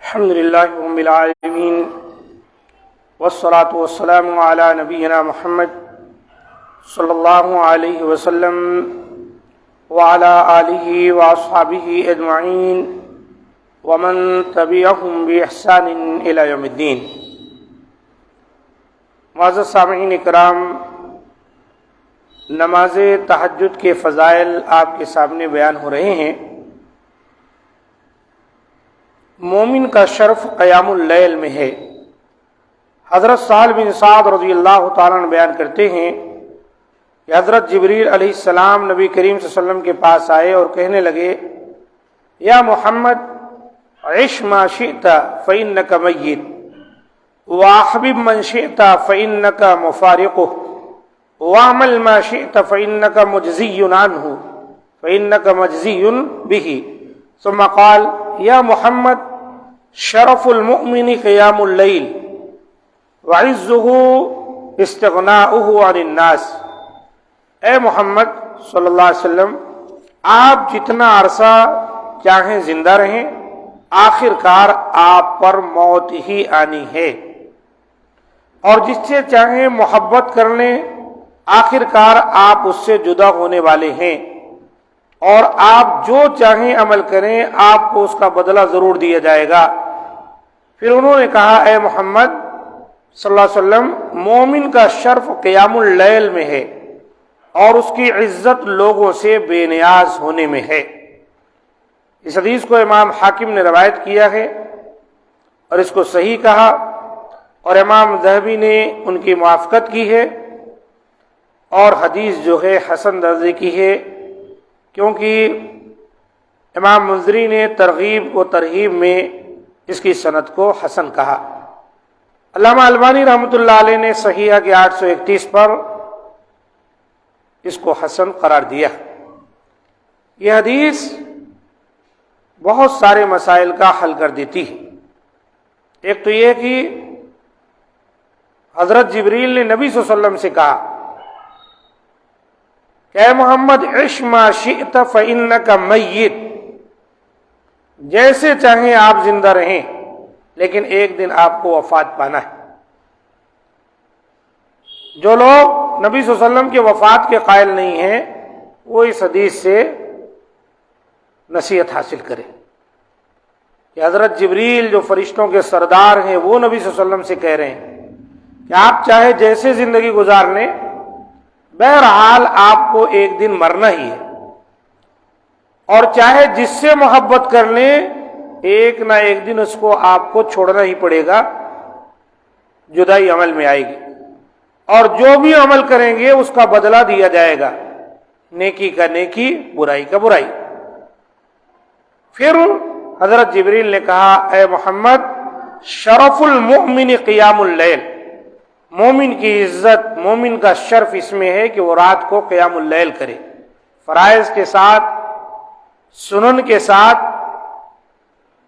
الحمد للہ رب العالمین والصلاة والسلام علی نبینا محمد صلی اللہ علیہ وسلم وعلی آلہ واصحابہ اجمعین ومن تبعہم بإحسان الی یوم الدین۔ معزز سامعین اکرام، نماز تہجد کے فضائل آپ کے سامنے بیان ہو رہے ہیں۔ مومن کا شرف قیام اللیل میں ہے۔ حضرت سہل بن سعد رضی اللہ تعالیٰ عنہ بیان کرتے ہیں کہ حضرت جبریل علیہ السلام نبی کریم صلی اللہ علیہ وسلم کے پاس آئے اور کہنے لگے، یا محمد عش ما شئت فإنک میت واحبب من شئت فإنک مفارقہ واعمل ما شئت فإنک مجزی عنہ فإنک مجزی بہ۔ ثم قال یا محمد شرف المؤمن قیام اللیل وعزہ استغناؤہ عن الناس۔ اے محمد صلی اللہ علیہ وسلم، آپ جتنا عرصہ چاہیں زندہ رہیں، آخر کار آپ پر موت ہی آنی ہے، اور جس سے چاہیں محبت کر لیں، آخر کار آپ اس سے جدا ہونے والے ہیں، اور آپ جو چاہیں عمل کریں آپ کو اس کا بدلہ ضرور دیا جائے گا۔ پھر انہوں نے کہا، اے محمد صلی اللہ علیہ وسلم، مومن کا شرف قیام اللیل میں ہے اور اس کی عزت لوگوں سے بے نیاز ہونے میں ہے۔ اس حدیث کو امام حاکم نے روایت کیا ہے اور اس کو صحیح کہا، اور امام ذہبی نے ان کی موافقت کی ہے، اور حدیث جو ہے حسن درجے کی ہے، کیونکہ امام منذری نے ترغیب و ترہیب میں اس کی سند کو حسن کہا۔ علامہ البانی رحمۃ اللہ علیہ نے صحیحہ کے 831 پر اس کو حسن قرار دیا۔ یہ حدیث بہت سارے مسائل کا حل کر دیتی ہے۔ ایک تو یہ کہ حضرت جبریل نے نبی صلی اللہ علیہ وسلم سے کہا کہ اے محمد عش ما شئت فإنک میت، جیسے چاہیں آپ زندہ رہیں لیکن ایک دن آپ کو وفات پانا ہے۔ جو لوگ نبی صلی اللہ علیہ وسلم کے وفات کے قائل نہیں ہیں وہ اس حدیث سے نصیحت حاصل کریں کہ حضرت جبریل جو فرشتوں کے سردار ہیں وہ نبی صلی اللہ علیہ وسلم سے کہہ رہے ہیں کہ آپ چاہے جیسے زندگی گزار لیں، بہرحال آپ کو ایک دن مرنا ہی ہے، اور چاہے جس سے محبت کر لیں ایک نہ ایک دن اس کو آپ کو چھوڑنا ہی پڑے گا، جدائی عمل میں آئے گی، اور جو بھی عمل کریں گے اس کا بدلہ دیا جائے گا، نیکی کا نیکی، برائی کا برائی۔ پھر حضرت جبریل نے کہا، اے محمد شرف المؤمن قیام اللیل، مومن کی عزت، مومن کا شرف اس میں ہے کہ وہ رات کو قیام اللیل کرے، فرائض کے ساتھ، سنن کے ساتھ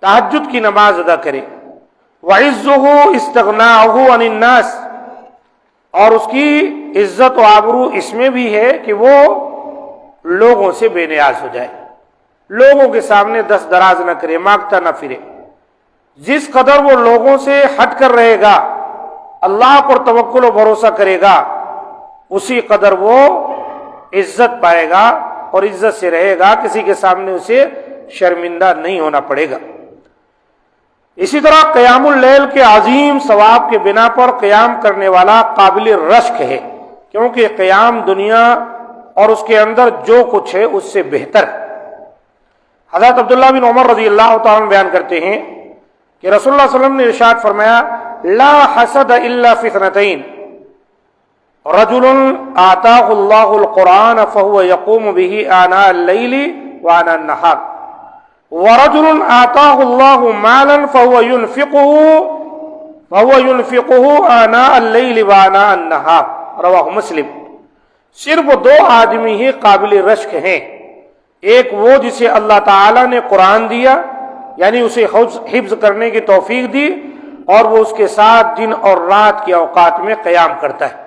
تہجد کی نماز ادا کرے۔ وَعِزُّهُ اسْتِغْنَاؤُهُ عَنِ النَّاسِ، اور اس کی عزت و آبرو اس میں بھی ہے کہ وہ لوگوں سے بے نیاز ہو جائے، لوگوں کے سامنے دست دراز نہ کرے، مانگتا نہ پھرے۔ جس قدر وہ لوگوں سے ہٹ کر رہے گا، اللہ پر توکل و بھروسہ کرے گا، اسی قدر وہ عزت پائے گا اور عزت سے رہے گا، کسی کے سامنے اسے شرمندہ نہیں ہونا پڑے گا۔ اسی طرح قیام اللیل کے عظیم ثواب کے بنا پر قیام کرنے والا قابل رشک ہے، کیونکہ قیام دنیا اور اس کے اندر جو کچھ ہے اس سے بہتر ہے۔ حضرت عبداللہ بن عمر رضی اللہ تعالیٰ عنہ بیان کرتے ہیں کہ رسول اللہ صلی اللہ علیہ وسلم نے ارشاد فرمایا، لا حسد الا فی اثنتین، رجل آتاہ اللہ القرآن فہو یقوم بہ آناء اللیل وآناء النہار، ورجل آتاہ اللہ مالا فہو ينفقہ آناء اللیل وآناء النہار، رواہ مسلم۔ صرف دو آدمی ہی قابل رشک ہیں، ایک وہ جسے اللہ تعالیٰ نے قرآن دیا، یعنی اسے حفظ کرنے کی توفیق دی، اور وہ اس کے ساتھ دن اور رات کے اوقات میں قیام کرتا ہے۔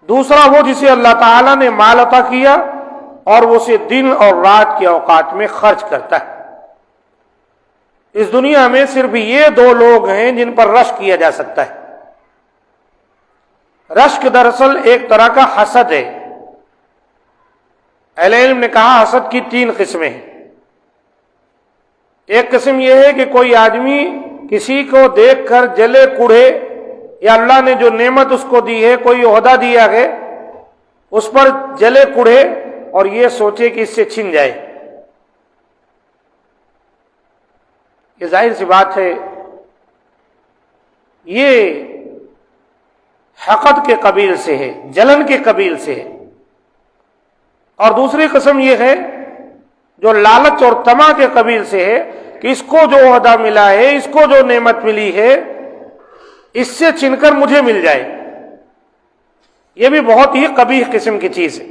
دوسرا وہ جسے اللہ تعالیٰ نے مال عطا کیا اور وہ اسے دن اور رات کے اوقات میں خرچ کرتا ہے۔ اس دنیا میں صرف یہ دو لوگ ہیں جن پر رشک کیا جا سکتا ہے۔ رشک دراصل ایک طرح کا حسد ہے۔ اہل علم نے کہا حسد کی 3 قسمیں ہیں۔ ایک قسم یہ ہے کہ کوئی آدمی کسی کو دیکھ کر جلے کوڑے، یا اللہ نے جو نعمت اس کو دی ہے، کوئی عہدہ دیا ہے، اس پر جلے کوڑے اور یہ سوچے کہ اس سے چھن جائے۔ یہ ظاہر سی بات ہے، یہ حقد کے قبیل سے ہے، جلن کے قبیل سے ہے۔ اور دوسری قسم یہ ہے جو لالچ اور طمع کے قبیل سے ہے کہ اس کو جو عہدہ ملا ہے، اس کو جو نعمت ملی ہے، اس سے چھن کر مجھے مل جائے۔ یہ بھی بہت ہی قبیح قسم کی چیز ہے۔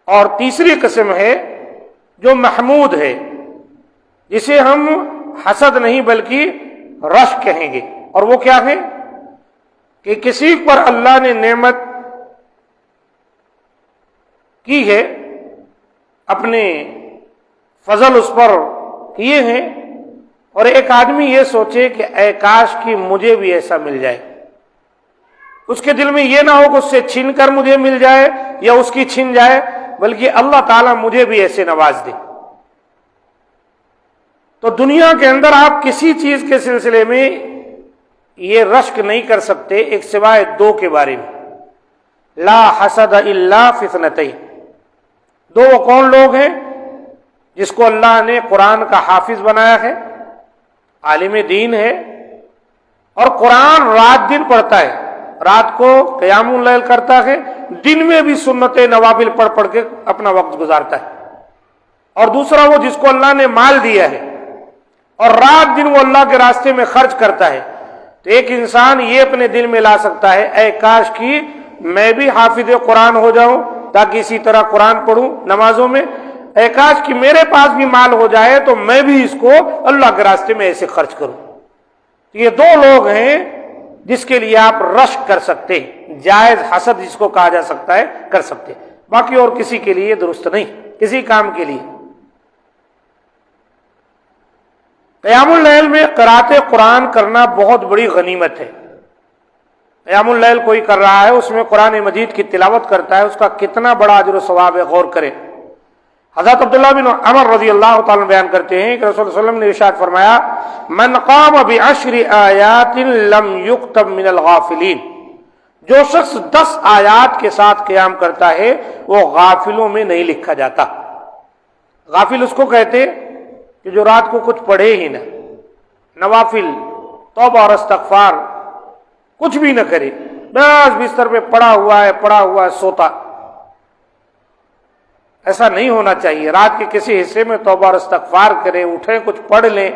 اور تیسری قسم ہے جو محمود ہے، جسے ہم حسد نہیں بلکہ رشک کہیں گے۔ اور وہ کیا ہے کہ کسی پر اللہ نے نعمت کی ہے، اپنے فضل اس پر کیے ہیں، اور ایک آدمی یہ سوچے کہ اے کاش کہ مجھے بھی ایسا مل جائے۔ اس کے دل میں یہ نہ ہو کہ اس سے چھین کر مجھے مل جائے یا اس کی چھن جائے، بلکہ اللہ تعالیٰ مجھے بھی ایسے نواز دے۔ تو دنیا کے اندر آپ کسی چیز کے سلسلے میں یہ رشک نہیں کر سکتے ایک سوائے 2 کے بارے میں۔ لا حسد الا فی اثنتین۔ 2 وہ کون لوگ ہیں؟ جس کو اللہ نے قرآن کا حافظ بنایا ہے، عالم دین ہے، اور قرآن رات دن پڑھتا ہے، رات کو قیام اللیل کرتا ہے، دن میں بھی سنت نوافل پڑھ کے اپنا وقت گزارتا ہے۔ اور دوسرا وہ جس کو اللہ نے مال دیا ہے اور رات دن وہ اللہ کے راستے میں خرچ کرتا ہے۔ تو ایک انسان یہ اپنے دل میں لا سکتا ہے اے کاش کی میں بھی حافظ قرآن ہو جاؤں تاکہ اسی طرح قرآن پڑھوں نمازوں میں، اے کاش کہ میرے پاس بھی مال ہو جائے تو میں بھی اس کو اللہ کے راستے میں ایسے خرچ کروں۔ یہ 2 لوگ ہیں جس کے لیے آپ رشک کر سکتے ہیں، جائز حسد جس کو کہا جا سکتا ہے کر سکتے ہیں، باقی اور کسی کے لیے درست نہیں، کسی کام کے لیے۔ قیام اللیل میں قرأت قرآن کرنا بہت بڑی غنیمت ہے۔ قیام اللیل کوئی کر رہا ہے، اس میں قرآن مجید کی تلاوت کرتا ہے، اس کا کتنا بڑا اجر و ثواب ہے، غور کریں۔ حضرت عبداللہ بن عمر رضی اللہ تعالیٰ بیان کرتے ہیں کہ رسول اللہ صلی اللہ علیہ وسلم نے ارشاد فرمایا من قام بعشر آیات لم یکتب من الغافلین، جو شخص 10 آیات کے ساتھ قیام کرتا ہے وہ غافلوں میں نہیں لکھا جاتا۔ غافل اس کو کہتے کہ جو رات کو کچھ پڑھے ہی نہ، نوافل توبہ اور استغفار کچھ بھی نہ کرے، بس بستر پہ پڑا ہوا ہے سوتا۔ ایسا نہیں ہونا چاہیے، رات کے کسی حصے میں توبہ اور استغفار کریں، اٹھیں کچھ پڑھ لیں،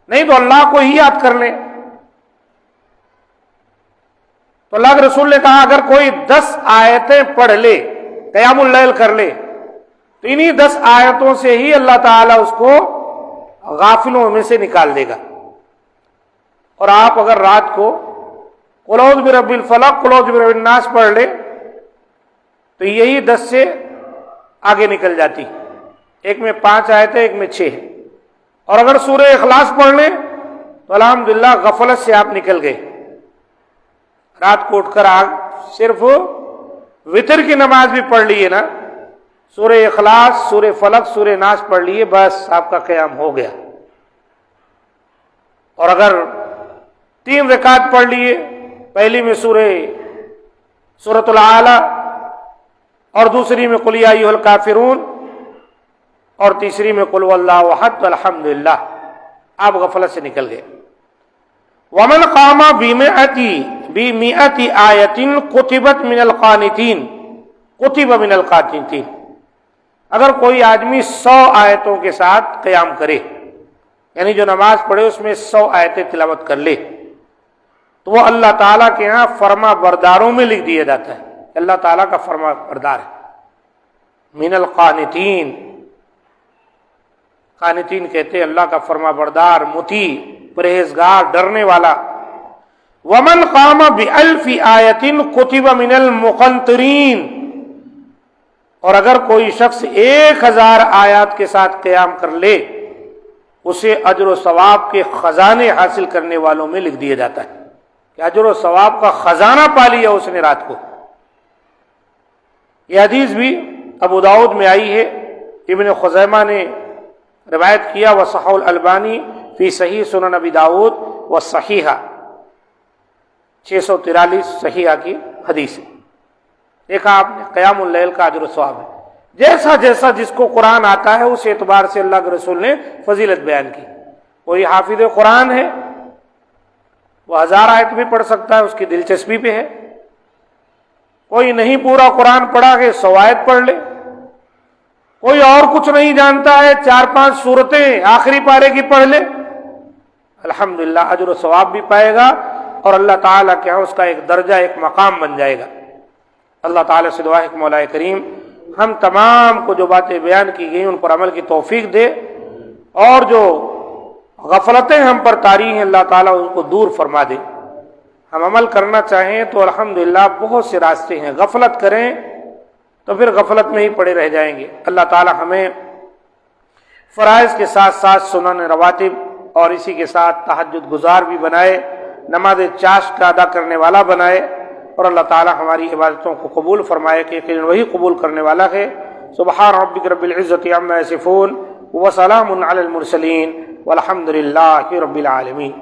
نہیں تو اللہ کو ہی یاد کر لیں۔ تو اللہ کے رسول نے کہا اگر کوئی 10 آیتیں پڑھ لے، قیام اللیل کر لے، تو انہی 10 آیتوں سے ہی اللہ تعالیٰ اس کو غافلوں میں سے نکال دے گا۔ اور آپ اگر رات کو قل اعوذ برب الفلق قل اعوذ برب الناس پڑھ لے تو یہی 10 سے آگے نکل جاتی، ایک میں 5 آیتیں، ایک میں 6 ہے۔ اور اگر سورہ اخلاص پڑھ لیں تو الحمدللہ غفلت سے آپ نکل گئے۔ رات کو اٹھ کر صرف وتر کی نماز بھی پڑھ لیے نا، سورہ اخلاص، سورہ فلق، سورہ ناس پڑھ لیے، بس آپ کا قیام ہو گیا۔ اور اگر 3 رکعت پڑھ لیے، پہلی میں سورۃ الاعلی اور دوسری میں قل یا ایھا الکافرون اور تیسری میں قل واللہ احد، الحمدللہ آپ غفلت سے نکل گئے۔ ومن قام بمئۃ آیۃ کتبت من القانتین کتب من القانتین، اگر کوئی آدمی 100 آیتوں کے ساتھ قیام کرے، یعنی جو نماز پڑھے اس میں 100 آیتیں تلاوت کر لے، تو وہ اللہ تعالیٰ کے ہاں فرما برداروں میں لکھ دیا جاتا ہے، اللہ تعالیٰ کا فرما بردار ہے۔ من القانتین، قانتین کہتے ہیں اللہ کا فرما بردار، مطیع، پرہیزگار، ڈرنے والا۔ ومن قام بألف آیۃ کتب من المقنطرین، اور اگر کوئی شخص 1000 آیات کے ساتھ قیام کر لے اسے اجر و ثواب کے خزانے حاصل کرنے والوں میں لکھ دیا جاتا ہے کہ اجر و ثواب کا خزانہ پا لیا اس نے رات کو۔ یہ حدیث بھی ابو داؤد میں آئی ہے، ابن خزیمہ نے روایت کیا، وصححہ الالبانی فی صحیح سنن ابی داؤد والصحیحہ، 643 صحیحہ کی حدیث ہے۔ دیکھا آپ نے، قیام اللیل کا اجر و ثواب ہے۔ جیسا جیسا جس کو قرآن آتا ہے اس اعتبار سے اللہ کے رسول نے فضیلت بیان کی۔ کوئی حافظ قرآن ہے، وہ 1000 آیت بھی پڑھ سکتا ہے، اس کی دلچسپی پہ ہے۔ کوئی نہیں پورا قرآن پڑھا کہ 100 آیت پڑھ لے۔ کوئی اور کچھ نہیں جانتا ہے، 4-5 سورتیں آخری پارے کی پڑھ لے، الحمدللہ اجر و ثواب بھی پائے گا، اور اللہ تعالیٰ کے ہاں اس کا ایک درجہ، ایک مقام بن جائے گا۔ اللہ تعالیٰ سے دعا ہے کہ مولا کریم ہم تمام کو جو باتیں بیان کی گئی ان پر عمل کی توفیق دے، اور جو غفلتیں ہم پر طاری ہیں اللہ تعالیٰ ان کو دور فرما دے۔ ہم عمل کرنا چاہیں تو الحمدللہ بہت سے راستے ہیں، غفلت کریں تو پھر غفلت میں ہی پڑے رہ جائیں گے۔ اللہ تعالیٰ ہمیں فرائض کے ساتھ ساتھ سنن رواتب اور اسی کے ساتھ تہجد گزار بھی بنائے، نماز چاشت کا ادا کرنے والا بنائے، اور اللہ تعالیٰ ہماری عبادتوں کو قبول فرمائے کہ یقیناً وہی قبول کرنے والا ہے۔ سبحان ربک رب العزت عما یصفون وسلام علی المرسلین والحمد للہ رب العالمین۔